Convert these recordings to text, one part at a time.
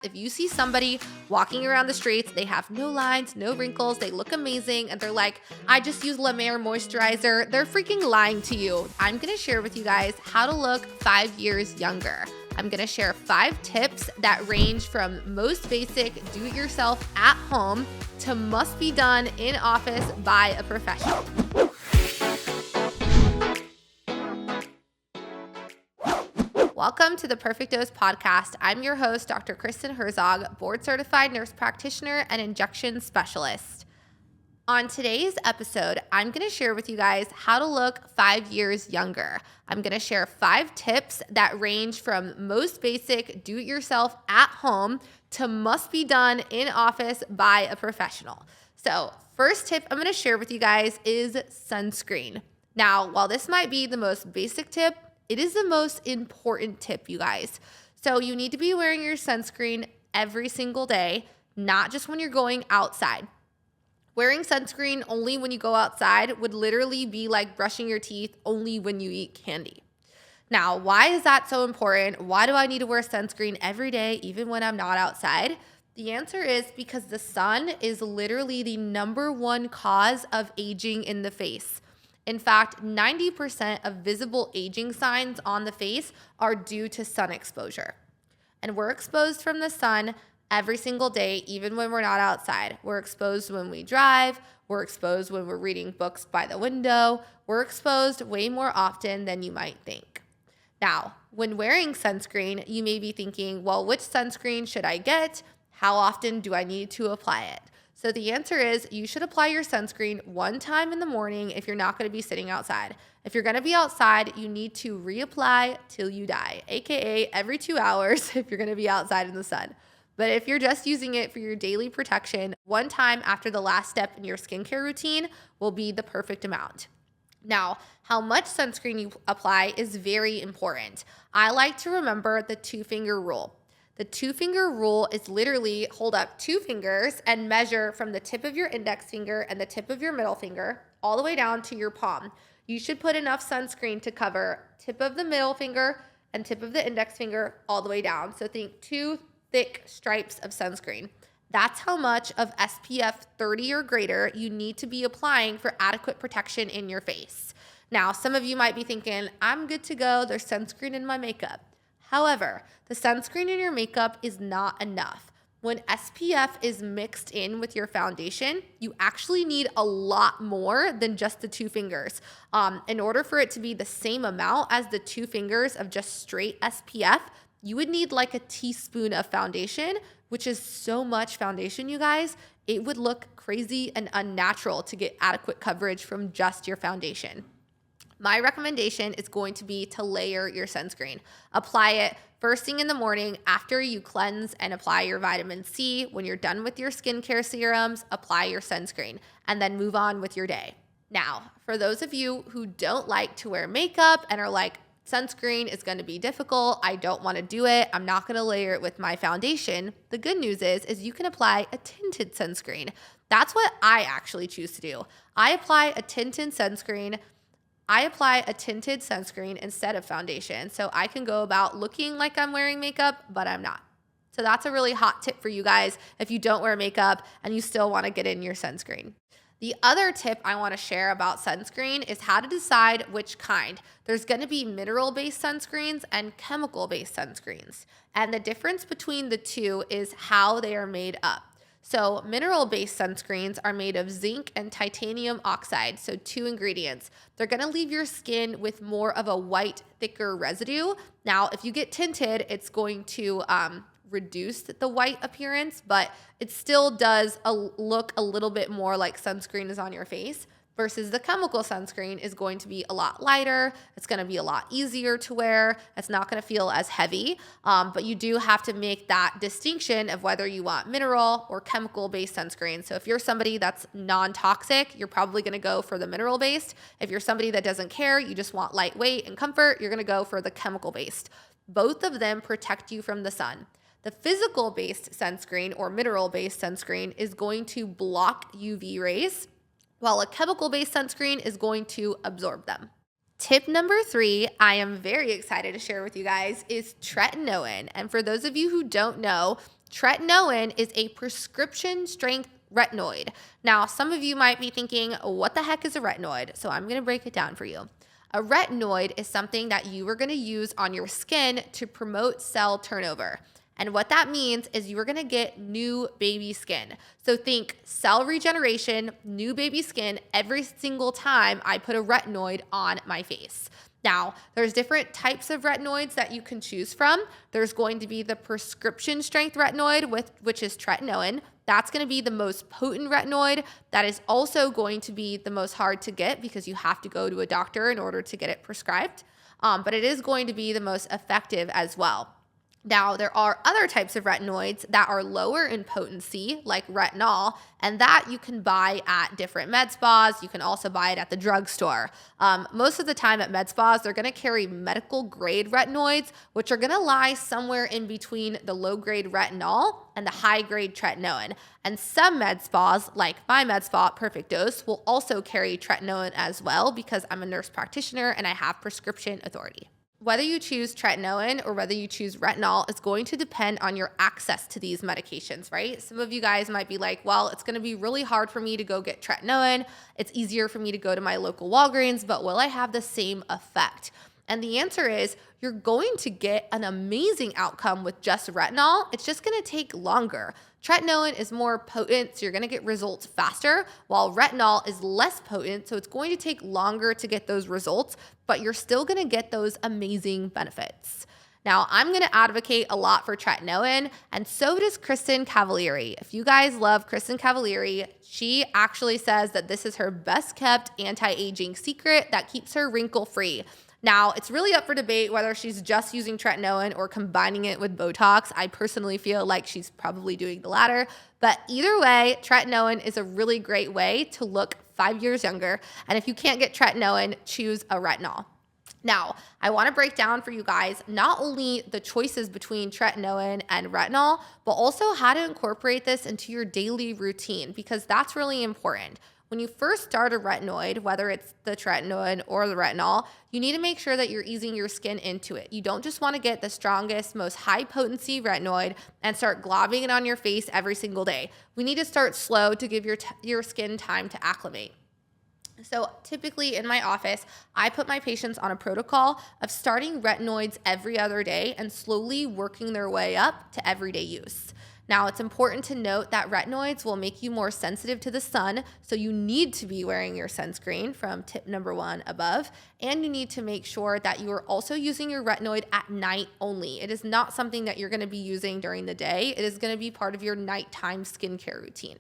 If you see somebody walking around the streets, they have no lines, no wrinkles, they look amazing, and they're like, I just use La Mer moisturizer, they're freaking lying to you. I'm gonna share with you guys how to look 5 years younger. I'm gonna share 5 tips that range from most basic, do it yourself at home to must be done in office by a professional. Welcome to the Perfect Dose podcast. I'm your host, Dr. Kristen Herzog, board certified nurse practitioner and injection specialist. On today's episode, I'm going to share with you guys how to look 5 years younger. I'm going to share 5 tips that range from most basic, do it yourself at home to must be done in office by a professional. So, first tip I'm going to share with you guys is sunscreen. Now, while this might be the most basic tip, it is the most important tip, you guys. So you need to be wearing your sunscreen every single day, not just when you're going outside. Wearing sunscreen only when you go outside would literally be like brushing your teeth only when you eat candy. Now, why is that so important? Why do I need to wear sunscreen every day, even when I'm not outside? The answer is because the sun is literally the #1 cause of aging in the face. In fact, 90% of visible aging signs on the face are due to sun exposure. And we're exposed from the sun every single day, even when we're not outside. We're exposed when we drive. We're exposed when we're reading books by the window. We're exposed way more often than you might think. Now, when wearing sunscreen, you may be thinking, well, which sunscreen should I get? How often do I need to apply it? So the answer is you should apply your sunscreen 1 time in the morning if you're not going to be sitting outside. If you're going to be outside, you need to reapply till you die, aka every 2 hours if you're going to be outside in the sun. But if you're just using it for your daily protection, 1 time after the last step in your skincare routine will be the perfect amount. Now, how much sunscreen you apply is very important. I like to remember the 2-finger rule. The 2-finger rule is literally hold up 2 fingers and measure from the tip of your index finger and the tip of your middle finger all the way down to your palm. You should put enough sunscreen to cover tip of the middle finger and tip of the index finger all the way down. So think 2 thick stripes of sunscreen. That's how much of SPF 30 or greater you need to be applying for adequate protection in your face. Now, some of you might be thinking, I'm good to go. There's sunscreen in my makeup. However, the sunscreen in your makeup is not enough. When SPF is mixed in with your foundation, you actually need a lot more than just the 2 fingers. In order for it to be the same amount as the 2 fingers of just straight SPF, you would need like a teaspoon of foundation, which is so much foundation, you guys. It would look crazy and unnatural to get adequate coverage from just your foundation. My recommendation is going to be to layer your sunscreen. Apply it first thing in the morning after you cleanse and apply your vitamin C. When you're done with your skincare serums, apply your sunscreen and then move on with your day. Now, for those of you who don't like to wear makeup and are like, sunscreen is going to be difficult, I don't want to do it, I'm not going to layer it with my foundation, the good news is you can apply a tinted sunscreen. That's what I actually choose to do. I apply a tinted sunscreen instead of foundation, so I can go about looking like I'm wearing makeup, but I'm not. So that's a really hot tip for you guys if you don't wear makeup and you still want to get in your sunscreen. The other tip I want to share about sunscreen is how to decide which kind. There's going to be mineral-based sunscreens and chemical-based sunscreens, and the difference between the two is how they are made up. So mineral-based sunscreens are made of zinc and titanium oxide, so 2 ingredients. They're going to leave your skin with more of a white, thicker residue. Now, if you get tinted, it's going to reduce the white appearance, but it still does look a little bit more like sunscreen is on your face. Versus the chemical sunscreen is going to be a lot lighter. It's going to be a lot easier to wear. It's not going to feel as heavy, but you do have to make that distinction of whether you want mineral or chemical-based sunscreen. So if you're somebody that's non-toxic, you're probably going to go for the mineral-based. If you're somebody that doesn't care, you just want lightweight and comfort, you're going to go for the chemical-based. Both of them protect you from the sun. The physical-based sunscreen or mineral-based sunscreen is going to block UV rays, while a chemical-based sunscreen is going to absorb them. Tip number 3, I am very excited to share with you guys, is tretinoin. And for those of you who don't know, Tretinoin is a prescription strength retinoid. Now, some of you might be thinking, what the heck is a retinoid? So I'm going to break it down for you. A retinoid is something that you are going to use on your skin to promote cell turnover. And what that means is you are going to get new baby skin. So think cell regeneration, new baby skin every single time I put a retinoid on my face. Now, there's different types of retinoids that you can choose from. There's going to be the prescription strength retinoid, which is tretinoin. That's going to be the most potent retinoid. That is also going to be the most hard to get because you have to go to a doctor in order to get it prescribed. But it is going to be the most effective as well. Now, there are other types of retinoids that are lower in potency, like retinol, and that you can buy at different med spas. You can also buy it at the drugstore. Most of the time at med spas, they're going to carry medical grade retinoids, which are going to lie somewhere in between the low grade retinol and the high grade tretinoin. And some med spas, like my med spa, Perfect Dose, will also carry tretinoin as well because I'm a nurse practitioner and I have prescription authority. Whether you choose tretinoin or whether you choose retinol is going to depend on your access to these medications, right? Some of you guys might be like, well, it's going to be really hard for me to go get tretinoin. It's easier for me to go to my local Walgreens, but will I have the same effect? And the answer is you're going to get an amazing outcome with just retinol. It's just going to take longer. Tretinoin is more potent, so you're going to get results faster, while retinol is less potent, so it's going to take longer to get those results, but you're still going to get those amazing benefits. Now, I'm going to advocate a lot for tretinoin, and so does Kristen Cavalieri. If you guys love Kristen Cavalieri, she actually says that this is her best kept anti-aging secret that keeps her wrinkle-free. Now, it's really up for debate whether she's just using tretinoin or combining it with Botox. I personally feel like she's probably doing the latter. But either way, tretinoin is a really great way to look 5 years younger. And if you can't get tretinoin, choose a retinol. Now, I want to break down for you guys not only the choices between tretinoin and retinol, but also how to incorporate this into your daily routine, because that's really important. When you first start a retinoid, whether it's the tretinoin or the retinol, you need to make sure that you're easing your skin into it. You don't just want to get the strongest, most high potency retinoid and start globbing it on your face every single day. We need to start slow to give your skin time to acclimate. So typically in my office, I put my patients on a protocol of starting retinoids every other day and slowly working their way up to everyday use. Now, it's important to note that retinoids will make you more sensitive to the sun, so you need to be wearing your sunscreen from tip number 1 above, and you need to make sure that you are also using your retinoid at night only. It is not something that you're going to be using during the day. It is going to be part of your nighttime skincare routine.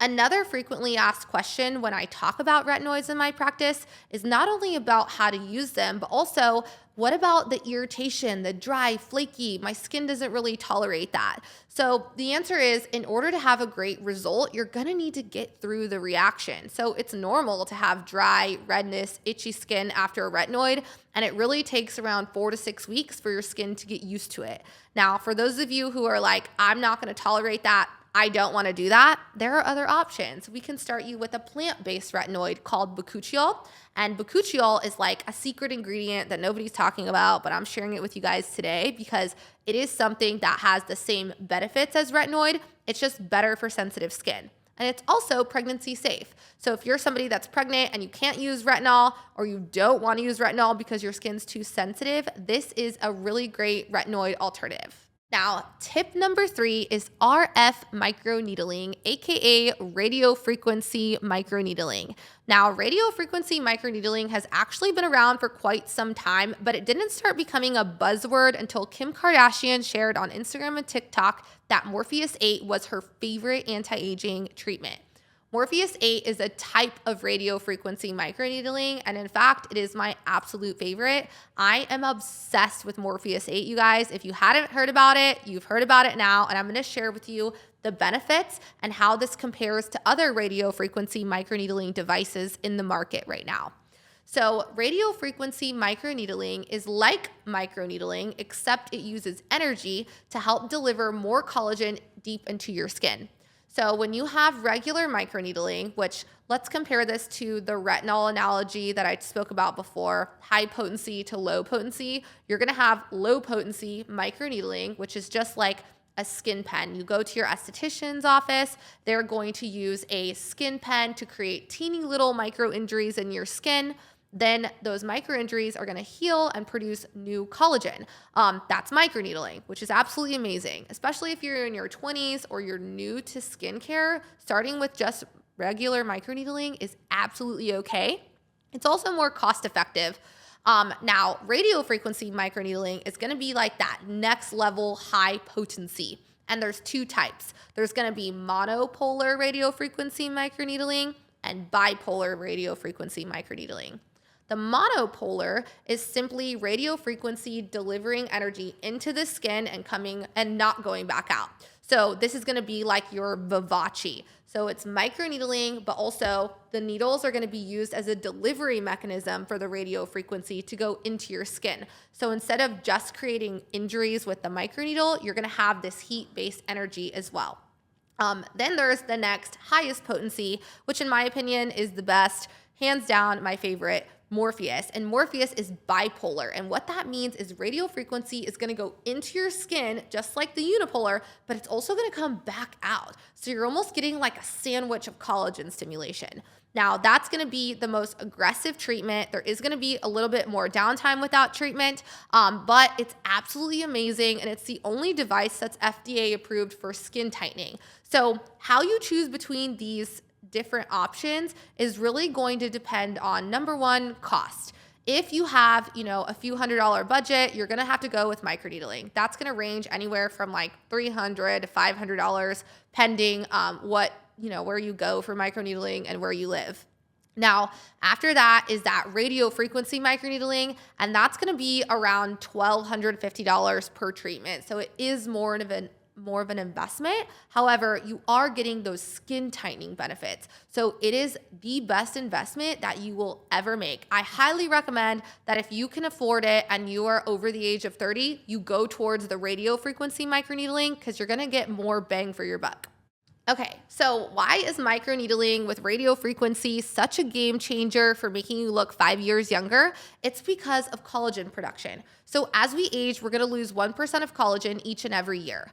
Another frequently asked question when I talk about retinoids in my practice is not only about how to use them, but also what about the irritation, the dry, flaky? My skin doesn't really tolerate that. So the answer is, in order to have a great result, you're gonna need to get through the reaction. So it's normal to have dry, redness, itchy skin after a retinoid, and it really takes around 4 to 6 weeks for your skin to get used to it. Now, for those of you who are like, I'm not gonna tolerate that, I don't want to do that, there are other options. We can start you with a plant-based retinoid called bakuchiol. And bakuchiol is like a secret ingredient that nobody's talking about, but I'm sharing it with you guys today because it is something that has the same benefits as retinoid. It's just better for sensitive skin. And it's also pregnancy safe. So if you're somebody that's pregnant and you can't use retinol, or you don't want to use retinol because your skin's too sensitive, this is a really great retinoid alternative. Now, tip number 3 is RF microneedling, aka radio frequency microneedling. Now, radio frequency microneedling has actually been around for quite some time, but it didn't start becoming a buzzword until Kim Kardashian shared on Instagram and TikTok that Morpheus 8 was her favorite anti-aging treatment. Morpheus 8 is a type of radio frequency microneedling, and in fact, it is my absolute favorite. I am obsessed with Morpheus 8, you guys. If you hadn't heard about it, you've heard about it now, and I'm going to share with you the benefits and how this compares to other radio frequency microneedling devices in the market right now. So radio frequency microneedling is like microneedling, except it uses energy to help deliver more collagen deep into your skin. So when you have regular microneedling, which let's compare this to the retinol analogy that I spoke about before, high potency to low potency, you're going to have low potency microneedling, which is just like a skin pen. You go to your esthetician's office, they're going to use a skin pen to create teeny little micro injuries in your skin. Then those micro injuries are going to heal and produce new collagen. That's microneedling, which is absolutely amazing, especially if you're in your 20s or you're new to skincare. Starting with just regular microneedling is absolutely okay. It's also more cost effective. Now, radio frequency microneedling is going to be like that next level high potency. And there's two types. There's going to be monopolar radio frequency microneedling and bipolar radio frequency microneedling. The monopolar is simply radio frequency delivering energy into the skin and coming and not going back out. So this is going to be like your Vivace. So it's microneedling, but also the needles are going to be used as a delivery mechanism for the radio frequency to go into your skin. So instead of just creating injuries with the microneedle, you're going to have this heat-based energy as well. Then there's the next highest potency, which in my opinion is the best, hands down my favorite, Morpheus. And Morpheus is bipolar. And what that means is radio frequency is going to go into your skin just like the unipolar, but it's also going to come back out. So you're almost getting like a sandwich of collagen stimulation. Now, that's going to be the most aggressive treatment. There is going to be a little bit more downtime without treatment, but it's absolutely amazing. And it's the only device that's FDA approved for skin tightening. So how you choose between these different options is really going to depend on, number one, cost. If you have, a few $100 budget, you're going to have to go with microneedling. That's going to range anywhere from like $300 to $500, pending where you go for microneedling and where you live. Now, after that is that radio frequency microneedling, and that's going to be around $1,250 per treatment. So it is more of an investment. However, you are getting those skin tightening benefits. So it is the best investment that you will ever make. I highly recommend that if you can afford it and you are over the age of 30, you go towards the radio frequency microneedling because you're going to get more bang for your buck. Okay, so why is microneedling with radio frequency such a game changer for making you look 5 years younger? It's because of collagen production. So as we age, we're going to lose 1% of collagen each and every year.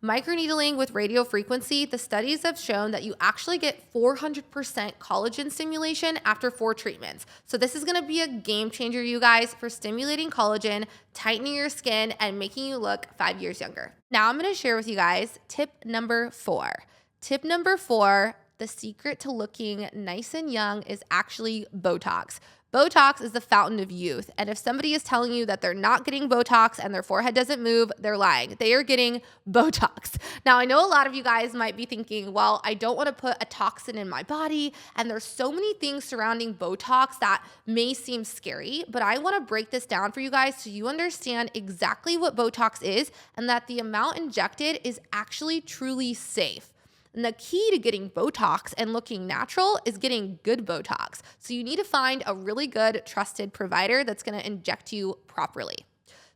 Microneedling with radio frequency, the studies have shown that you actually get 400% collagen stimulation after 4 treatments. So this is going to be a game changer, you guys, for stimulating collagen, tightening your skin, and making you look 5 years younger. Now I'm going to share with you guys tip number 4. Tip number 4, the secret to looking nice and young is actually Botox. Botox is the fountain of youth. And if somebody is telling you that they're not getting Botox and their forehead doesn't move, they're lying. They are getting Botox. Now, I know a lot of you guys might be thinking, well, I don't want to put a toxin in my body. And there's so many things surrounding Botox that may seem scary, but I want to break this down for you guys so you understand exactly what Botox is and that the amount injected is actually truly safe. And the key to getting Botox and looking natural is getting good Botox. So you need to find a really good, trusted provider that's going to inject you properly.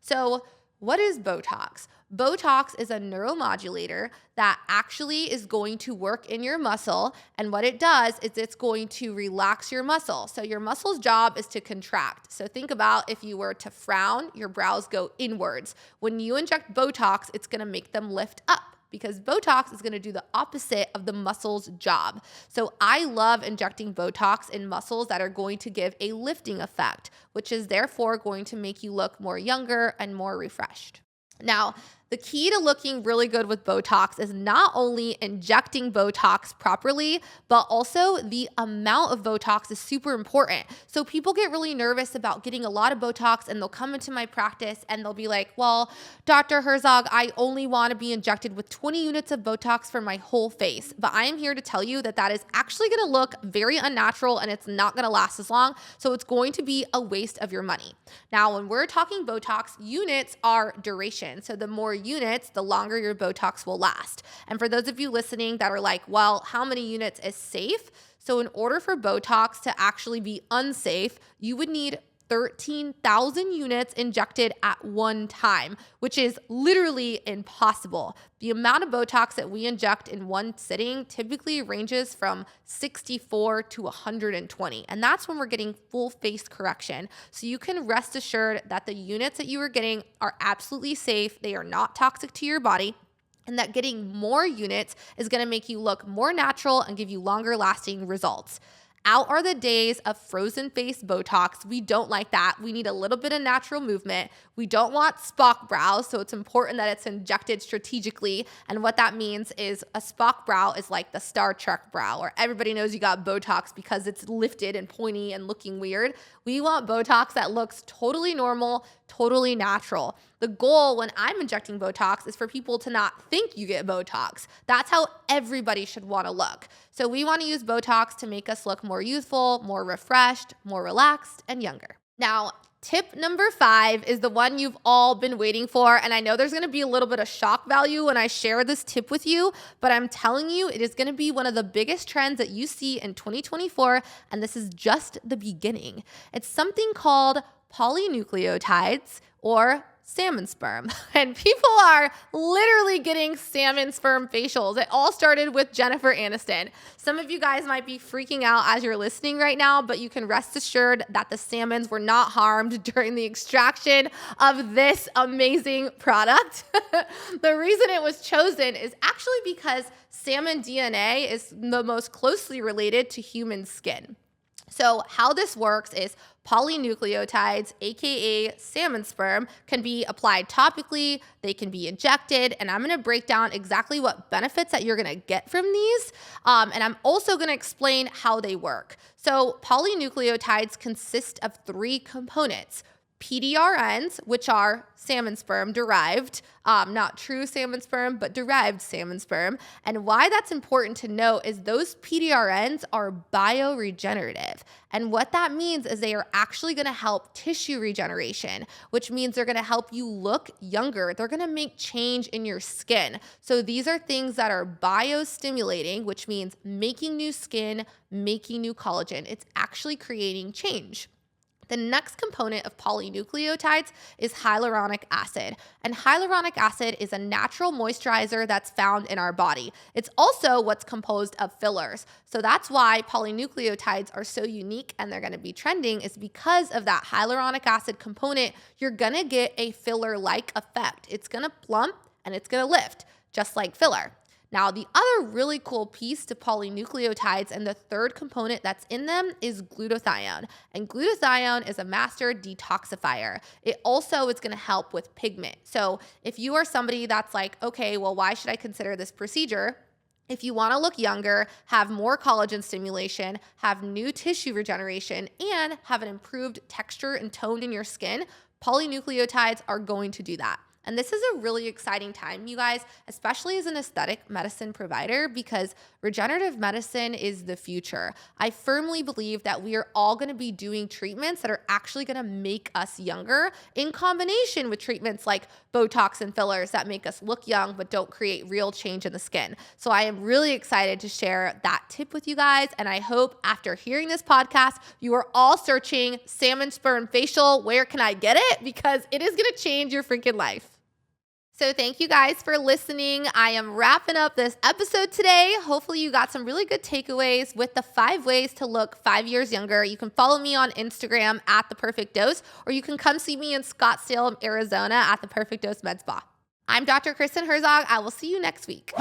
So what is Botox? Botox is a neuromodulator that actually is going to work in your muscle. And what it does is it's going to relax your muscle. So your muscle's job is to contract. So think about if you were to frown, your brows go inwards. When you inject Botox, it's going to make them lift up, because Botox is going to do the opposite of the muscle's job. So I love injecting Botox in muscles that are going to give a lifting effect, which is therefore going to make you look more younger and more refreshed. Now, the key to looking really good with Botox is not only injecting Botox properly, but also the amount of Botox is super important. So people get really nervous about getting a lot of Botox and they'll come into my practice and they'll be like, well, Dr. Herzog, I only want to be injected with 20 units of Botox for my whole face. But I am here to tell you that that is actually going to look very unnatural and it's not going to last as long. So it's going to be a waste of your money. Now, when we're talking Botox, units are duration. So the more units, the longer your Botox will last. And for those of you listening that are like, well, how many units is safe? So in order for Botox to actually be unsafe, you would need 13,000 units injected at one time, which is literally impossible. The amount of Botox that we inject in one sitting typically ranges from 64 to 120, and that's when we're getting full face correction. So you can rest assured that the units that you are getting are absolutely safe. They are not toxic to your body. and that getting more units is gonna make you look more natural and give you longer lasting results. Out are the days of frozen face Botox. We don't like that. We need a little bit of natural movement. We don't want Spock brows, so it's important that it's injected strategically. And what that means is a Spock brow is like the Star Trek brow, where everybody knows you got Botox because it's lifted and pointy and looking weird. We want Botox that looks totally normal, totally natural. The goal when I'm injecting Botox is for people to not think you get Botox. That's how everybody should want to look. So we want to use Botox to make us look more youthful, more refreshed, more relaxed, and younger. Now, tip number 5 is the one you've all been waiting for. And I know there's going to be a little bit of shock value when I share this tip with you, but I'm telling you, it is going to be one of the biggest trends that you see in 2024. And this is just the beginning. It's something called polynucleotides, or salmon sperm. And people are literally getting salmon sperm facials. It all started with Jennifer Aniston. Some of you guys might be freaking out as you're listening right now, but you can rest assured that the salmons were not harmed during the extraction of this amazing product. The reason it was chosen is actually because salmon DNA is the most closely related to human skin. So how this works is polynucleotides, aka salmon sperm, can be applied topically, they can be injected, and I'm gonna break down exactly what benefits that you're gonna get from these, and I'm also gonna explain how they work. So polynucleotides consist of 3 components: PDRNs, which are salmon sperm derived, not true salmon sperm, but derived salmon sperm. And why that's important to note is those PDRNs are bioregenerative. And what that means is they are actually going to help tissue regeneration, which means they're going to help you look younger. They're going to make change in your skin. So these are things that are biostimulating, which means making new skin, making new collagen. It's actually creating change. The next component of polynucleotides is hyaluronic acid. And hyaluronic acid is a natural moisturizer that's found in our body. It's also what's composed of fillers. So that's why polynucleotides are so unique and they're gonna be trending, is because of that hyaluronic acid component. You're gonna get a filler-like effect. It's gonna plump and it's gonna lift, just like filler. Now, the other really cool piece to polynucleotides and the third component that's in them is glutathione. And glutathione is a master detoxifier. It also is going to help with pigment. So if you are somebody that's like, okay, well, why should I consider this procedure? If you want to look younger, have more collagen stimulation, have new tissue regeneration, and have an improved texture and tone in your skin, polynucleotides are going to do that. And this is a really exciting time, you guys, especially as an aesthetic medicine provider, because regenerative medicine is the future. I firmly believe that we are all going to be doing treatments that are actually going to make us younger, in combination with treatments like Botox and fillers that make us look young but don't create real change in the skin. So I am really excited to share that tip with you guys. And I hope after hearing this podcast, you are all searching salmon sperm facial. Where can I get it? Because it is going to change your freaking life. So thank you guys for listening. I am wrapping up this episode today. Hopefully you got some really good takeaways with the 5 ways to look 5 years younger. You can follow me on Instagram at The Perfect Dose, or you can come see me in Scottsdale, Arizona at The Perfect Dose Med Spa. I'm Dr. Kristen Herzog. I will see you next week.